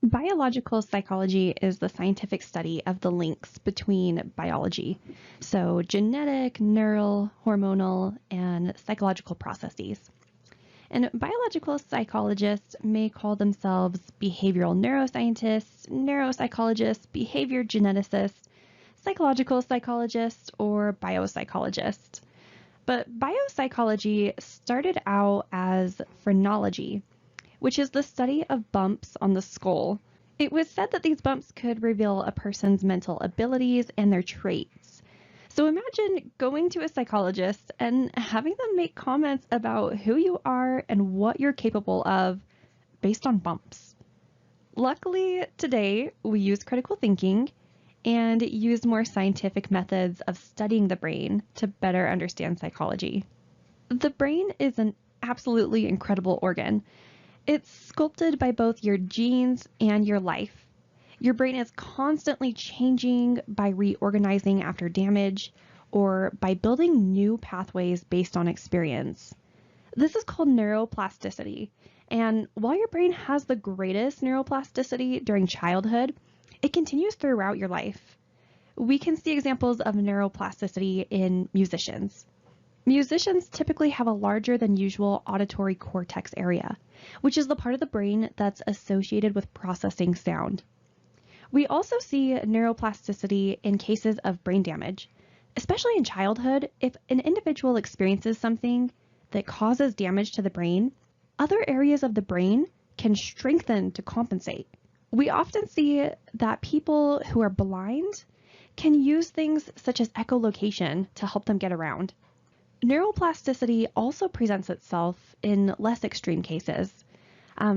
Biological psychology is the scientific study of the links between biology, so genetic, neural, hormonal, and psychological processes. And biological psychologists may call themselves behavioral neuroscientists, neuropsychologists, behavior geneticists, psychological psychologists, or biopsychologists. But biopsychology started out as phrenology, which is the study of bumps on the skull. It was said that these bumps could reveal a person's mental abilities and their traits. So imagine going to a psychologist and having them make comments about who you are and what you're capable of based on bumps. Luckily, today we use critical thinking and use more scientific methods of studying the brain to better understand psychology. The brain is an absolutely incredible organ. It's sculpted by both your genes and your life. Your brain is constantly changing by reorganizing after damage or by building new pathways based on experience. This is called neuroplasticity. And while your brain has the greatest neuroplasticity during childhood, it continues throughout your life. We can see examples of neuroplasticity in musicians. Musicians typically have a larger than usual auditory cortex area, which is the part of the brain that's associated with processing sound. We also see neuroplasticity in cases of brain damage, especially in childhood. If an individual experiences something that causes damage to the brain, other areas of the brain can strengthen to compensate. We often see that people who are blind can use things such as echolocation to help them get around. Neuroplasticity also presents itself in less extreme cases.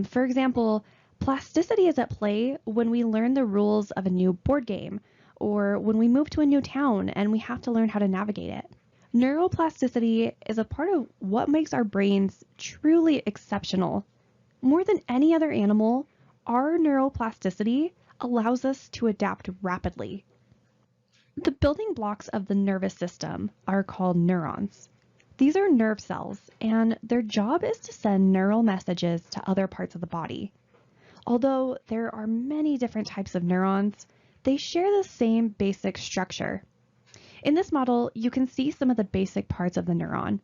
For example, plasticity is at play when we learn the rules of a new board game, or when we move to a new town and we have to learn how to navigate it. Neuroplasticity is a part of what makes our brains truly exceptional. More than any other animal, our neuroplasticity allows us to adapt rapidly. The building blocks of the nervous system are called neurons. These are nerve cells, and their job is to send neural messages to other parts of the body. Although there are many different types of neurons, they share the same basic structure. In this model, you can see some of the basic parts of the neuron.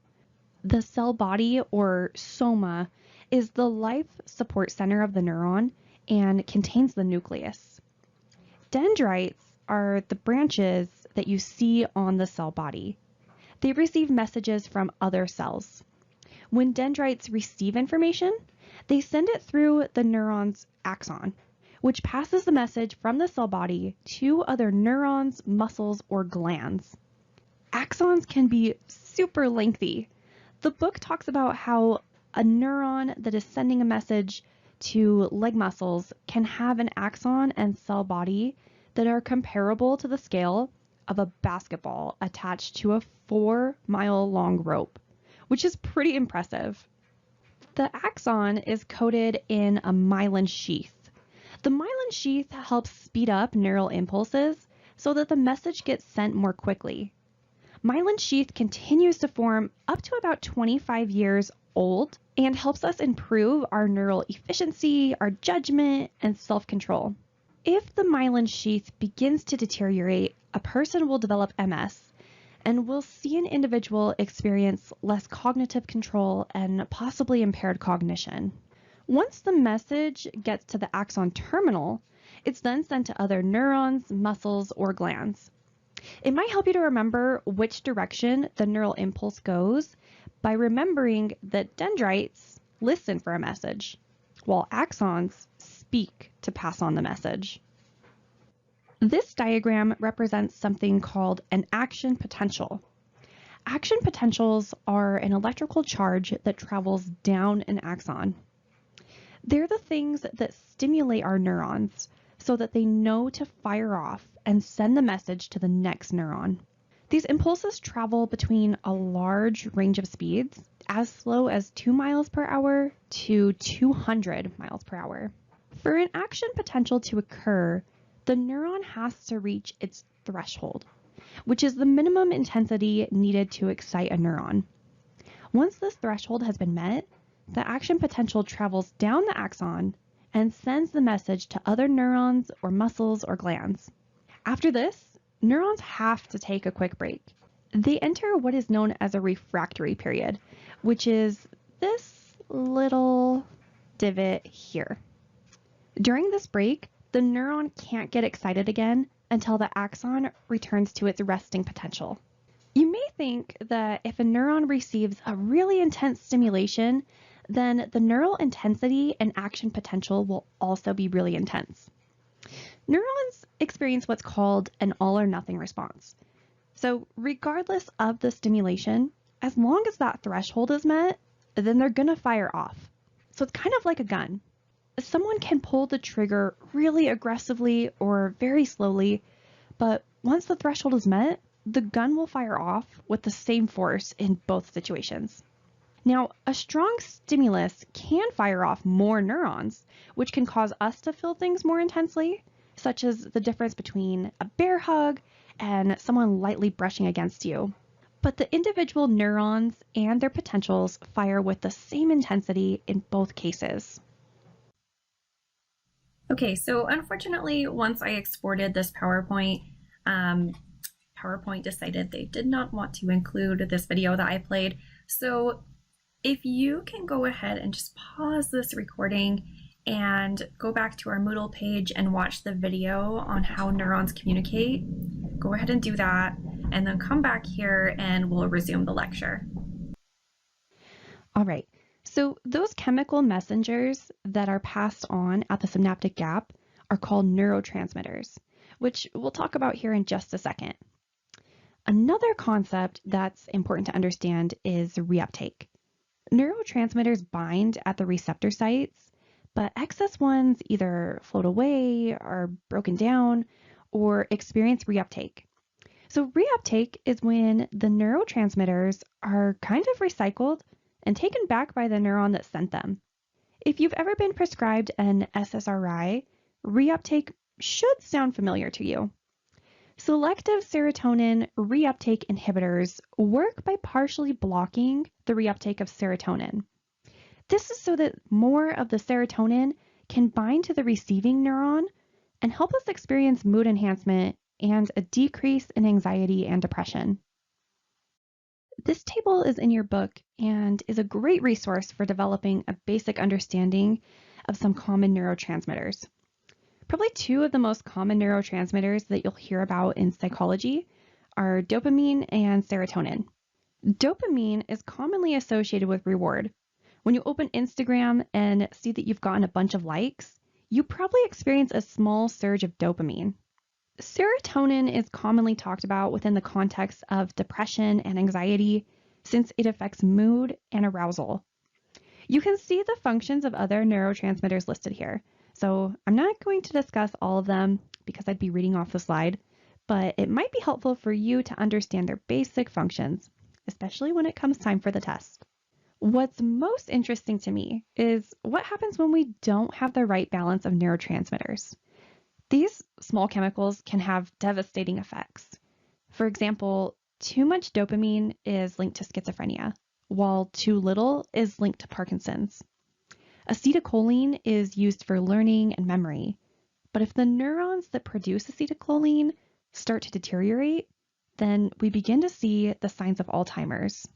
The cell body, or soma, is the life support center of the neuron and contains the nucleus. Dendrites are the branches that you see on the cell body. They receive messages from other cells. When dendrites receive information, they send it through the neuron's axon, which passes the message from the cell body to other neurons, muscles, or glands. Axons can be super lengthy. The book talks about how a neuron that is sending a message to leg muscles can have an axon and cell body that are comparable to the scale of a basketball attached to a 4-mile-long rope, which is pretty impressive. The axon is coated in a myelin sheath. The myelin sheath helps speed up neural impulses so that the message gets sent more quickly. Myelin sheath continues to form up to about 25 years old and helps us improve our neural efficiency, our judgment, and self-control. If the myelin sheath begins to deteriorate, a person will develop MS, and we'll see an individual experience less cognitive control and possibly impaired cognition. Once the message gets to the axon terminal, it's then sent to other neurons, muscles, or glands. It might help you to remember which direction the neural impulse goes by remembering that dendrites listen for a message, while axons speak to pass on the message. This diagram represents something called an action potential. Action potentials are an electrical charge that travels down an axon. They're the things that stimulate our neurons so that they know to fire off and send the message to the next neuron. These impulses travel between a large range of speeds, as slow as 2 miles per hour to 200 miles per hour. For an action potential to occur, the neuron has to reach its threshold, which is the minimum intensity needed to excite a neuron. Once this threshold has been met, the action potential travels down the axon and sends the message to other neurons or muscles or glands. After this, neurons have to take a quick break. They enter what is known as a refractory period, which is this little divot here. During this break, the neuron can't get excited again until the axon returns to its resting potential. You may think that if a neuron receives a really intense stimulation, then the neural intensity and action potential will also be really intense. Neurons experience what's called an all or nothing response. So regardless of the stimulation, as long as that threshold is met, then they're going to fire off. So it's kind of like a gun. Someone can pull the trigger really aggressively or very slowly, but once the threshold is met, the gun will fire off with the same force in both situations. Now, a strong stimulus can fire off more neurons, which can cause us to feel things more intensely, such as the difference between a bear hug and someone lightly brushing against you. But the individual neurons and their potentials fire with the same intensity in both cases. Okay, so unfortunately, once I exported this PowerPoint, PowerPoint decided they did not want to include this video that I played. So if you can go ahead and just pause this recording and go back to our Moodle page and watch the video on how neurons communicate, go ahead and do that, and then come back here and we'll resume the lecture. All right, so those chemical messengers that are passed on at the synaptic gap are called neurotransmitters, which we'll talk about here in just a second. Another concept that's important to understand is reuptake. Neurotransmitters bind at the receptor sites, but excess ones either float away, are broken down, or experience reuptake. So reuptake is when the neurotransmitters are kind of recycled and taken back by the neuron that sent them. If you've ever been prescribed an SSRI, reuptake should sound familiar to you. Selective serotonin reuptake inhibitors work by partially blocking the reuptake of serotonin. This is so that more of the serotonin can bind to the receiving neuron and help us experience mood enhancement and a decrease in anxiety and depression. This table is in your book and is a great resource for developing a basic understanding of some common neurotransmitters. Probably two of the most common neurotransmitters that you'll hear about in psychology are dopamine and serotonin. Dopamine is commonly associated with reward. When you open Instagram and see that you've gotten a bunch of likes, you probably experience a small surge of dopamine. Serotonin is commonly talked about within the context of depression and anxiety since it affects mood and arousal. You can see the functions of other neurotransmitters listed here. So I'm not going to discuss all of them because I'd be reading off the slide, but it might be helpful for you to understand their basic functions, especially when it comes time for the test. What's most interesting to me is what happens when we don't have the right balance of neurotransmitters. These small chemicals can have devastating effects. For example, too much dopamine is linked to schizophrenia, while too little is linked to Parkinson's. Acetylcholine is used for learning and memory, but if the neurons that produce acetylcholine start to deteriorate, then we begin to see the signs of Alzheimer's.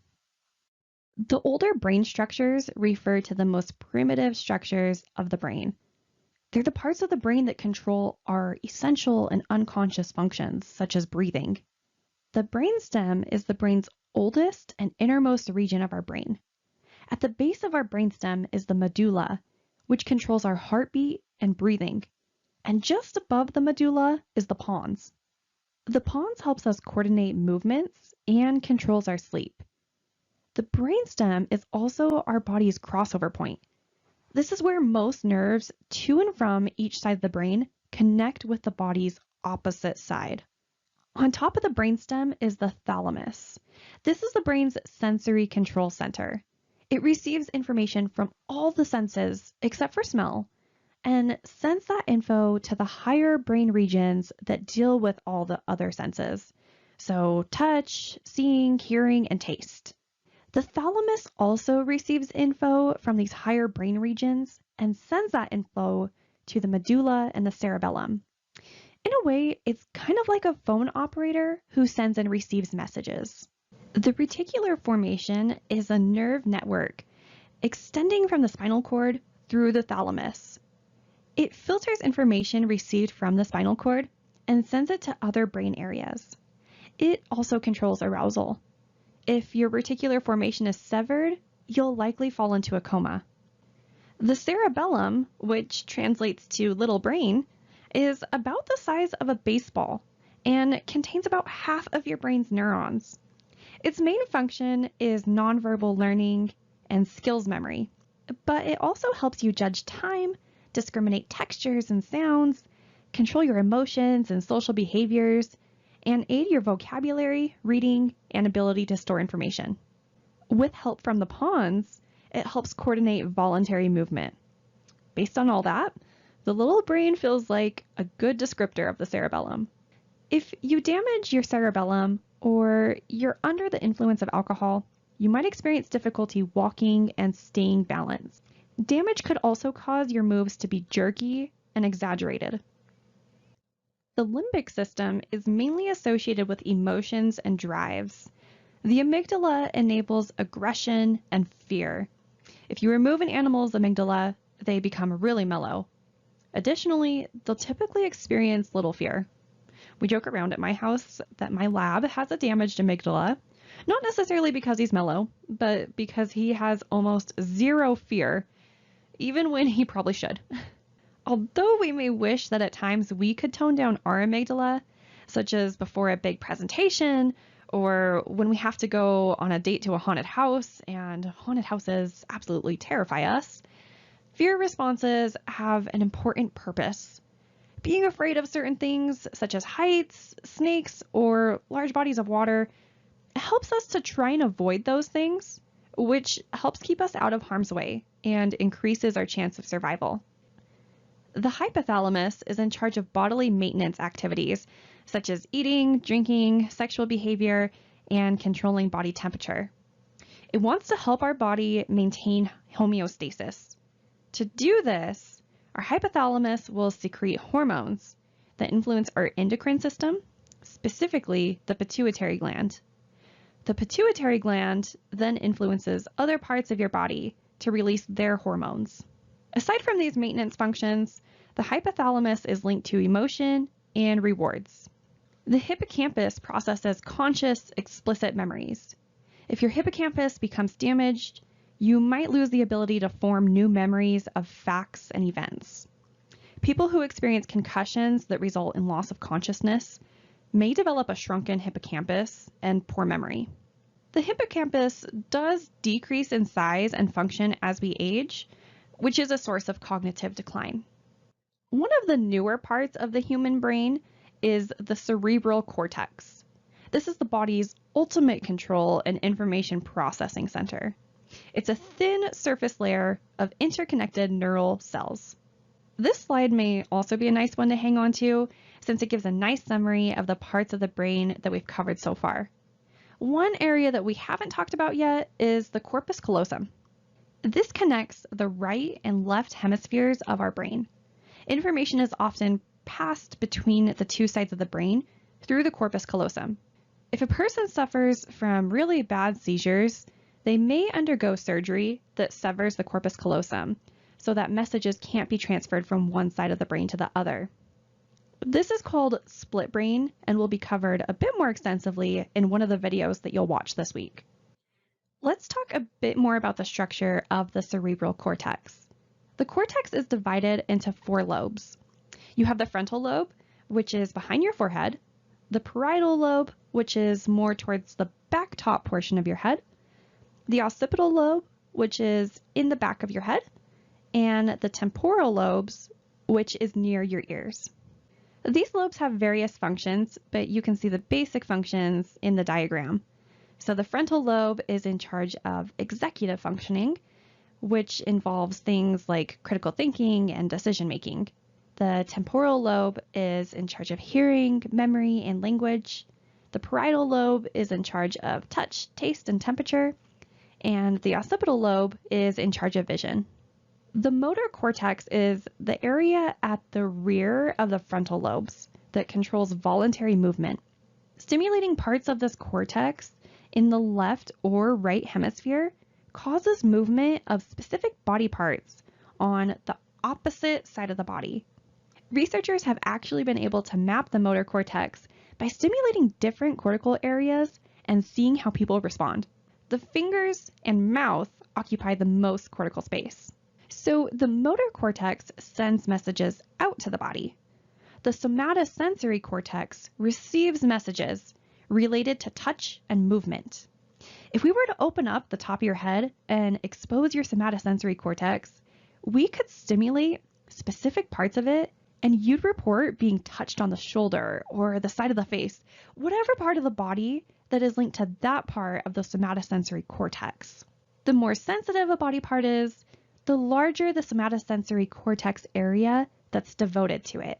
The older brain structures refer to the most primitive structures of the brain. They're the parts of the brain that control our essential and unconscious functions, such as breathing. The brainstem is the brain's oldest and innermost region of our brain. At the base of our brainstem is the medulla, which controls our heartbeat and breathing. And just above the medulla is the pons. The pons helps us coordinate movements and controls our sleep. The brainstem is also our body's crossover point. This is where most nerves to and from each side of the brain connect with the body's opposite side. On top of the brainstem is the thalamus. This is the brain's sensory control center. It receives information from all the senses except for smell and sends that info to the higher brain regions that deal with all the other senses. So touch, seeing, hearing, and taste. The thalamus also receives info from these higher brain regions and sends that info to the medulla and the cerebellum. In a way, it's kind of like a phone operator who sends and receives messages. The reticular formation is a nerve network extending from the spinal cord through the thalamus. It filters information received from the spinal cord and sends it to other brain areas. It also controls arousal. If your reticular formation is severed, you'll likely fall into a coma. The cerebellum, which translates to little brain, is about the size of a baseball and contains about half of your brain's neurons. Its main function is nonverbal learning and skills memory, but it also helps you judge time, discriminate textures and sounds, control your emotions and social behaviors, and aid your vocabulary, reading, and ability to store information. With help from the pons, it helps coordinate voluntary movement. Based on all that, the little brain feels like a good descriptor of the cerebellum. If you damage your cerebellum or you're under the influence of alcohol, you might experience difficulty walking and staying balanced. Damage could also cause your moves to be jerky and exaggerated. The limbic system is mainly associated with emotions and drives. The amygdala enables aggression and fear. If you remove an animal's amygdala, they become really mellow. Additionally, they'll typically experience little fear. We joke around at my house that my lab has a damaged amygdala, not necessarily because he's mellow, but because he has almost zero fear, even when he probably should. Although we may wish that at times we could tone down our amygdala, such as before a big presentation, or when we have to go on a date to a haunted house, and haunted houses absolutely terrify us, fear responses have an important purpose. Being afraid of certain things, such as heights, snakes, or large bodies of water, helps us to try and avoid those things, which helps keep us out of harm's way and increases our chance of survival. The hypothalamus is in charge of bodily maintenance activities, such as eating, drinking, sexual behavior, and controlling body temperature. It wants to help our body maintain homeostasis. To do this, our hypothalamus will secrete hormones that influence our endocrine system, specifically the pituitary gland. The pituitary gland then influences other parts of your body to release their hormones. Aside from these maintenance functions, the hypothalamus is linked to emotion and rewards. The hippocampus processes conscious, explicit memories. If your hippocampus becomes damaged, you might lose the ability to form new memories of facts and events. People who experience concussions that result in loss of consciousness may develop a shrunken hippocampus and poor memory. The hippocampus does decrease in size and function as we age, which is a source of cognitive decline. One of the newer parts of the human brain is the cerebral cortex. This is the body's ultimate control and information processing center. It's a thin surface layer of interconnected neural cells. This slide may also be a nice one to hang on to, since it gives a nice summary of the parts of the brain that we've covered so far. One area that we haven't talked about yet is the corpus callosum. This connects the right and left hemispheres of our brain. Information is often passed between the two sides of the brain through the corpus callosum. If a person suffers from really bad seizures, they may undergo surgery that severs the corpus callosum so that messages can't be transferred from one side of the brain to the other. This is called split brain and will be covered a bit more extensively in one of the videos that you'll watch this week. Let's talk a bit more about the structure of the cerebral cortex. The cortex is divided into 4 lobes. You have the frontal lobe, which is behind your forehead, the parietal lobe, which is more towards the back top portion of your head, the occipital lobe, which is in the back of your head, and the temporal lobes, which is near your ears. These lobes have various functions, but you can see the basic functions in the diagram. So the frontal lobe is in charge of executive functioning, which involves things like critical thinking and decision making. The temporal lobe is in charge of hearing, memory, and language. The parietal lobe is in charge of touch, taste, and temperature. and the occipital lobe is in charge of vision. The motor cortex is the area at the rear of the frontal lobes that controls voluntary movement. Stimulating parts of this cortex in the left or right hemisphere causes movement of specific body parts on the opposite side of the body. Researchers have actually been able to map the motor cortex by stimulating different cortical areas and seeing how people respond. The fingers and mouth occupy the most cortical space. So the motor cortex sends messages out to the body. The somatosensory cortex receives messages related to touch and movement. If we were to open up the top of your head and expose your somatosensory cortex, we could stimulate specific parts of it and you'd report being touched on the shoulder or the side of the face, whatever part of the body that is linked to that part of the somatosensory cortex. The more sensitive a body part is, the larger the somatosensory cortex area that's devoted to it.